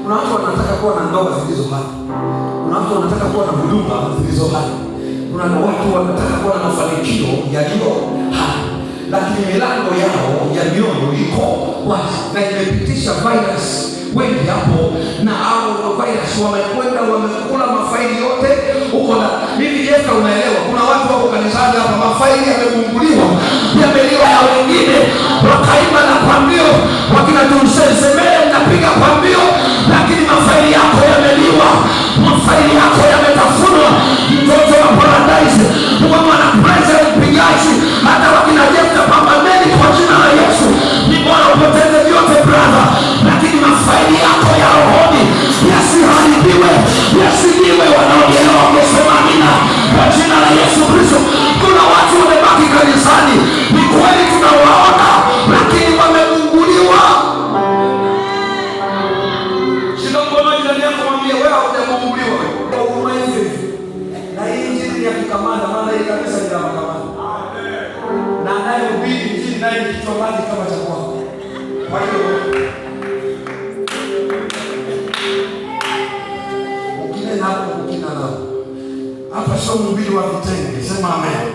Kuna watu wanataka kuwa na ndoa zilizo hai. Kuna watu wanataka kuwa na huduma zilizo hai. Kuna watu wanataka kuwa na mafanikio yaliyo hai, lakini milango yao ya mioyo iko wazi na imepitisha virus wengi hapo, na hao virus wamekwenda wamekula mafaili yote huko. Na hivi Jefta, unaelewa, kuna watu wako kanisani hapa, mafaili yamegunguliwa, yameliwa ya wengine, wakaimba na pambio, wakina tusemee napiga pambio, lakini mafaili yako yameliwa, mafaili yako yametafunwa. Mtoto wa Paradise kwa mwana president mpigaji, hata wakina Jefta, pambaneni kwa jina la Yesu. Ni bora upoteze vyote brother, lakini mafaili yako ya rohoni yasiharibiwe, yasiliwe. Wanaoelewa wangesema amina kwa jina la Yesu Kristo. Kuna watu wamebaki kanisani, ni kweli tunawaona, lakini wamegunguliwa. Shika mkono jirani yako, mwambie wewe haujagunguliwa. Huruma hivi na hii injili ya kikamanda, maana hii kanisa ni la makamanda. Na naye ubiri injili naye kichwa maji kama cha kwako. Kwa hiyo ukine nako ukina nao hapa sio mbili wa vitenge, sema amen.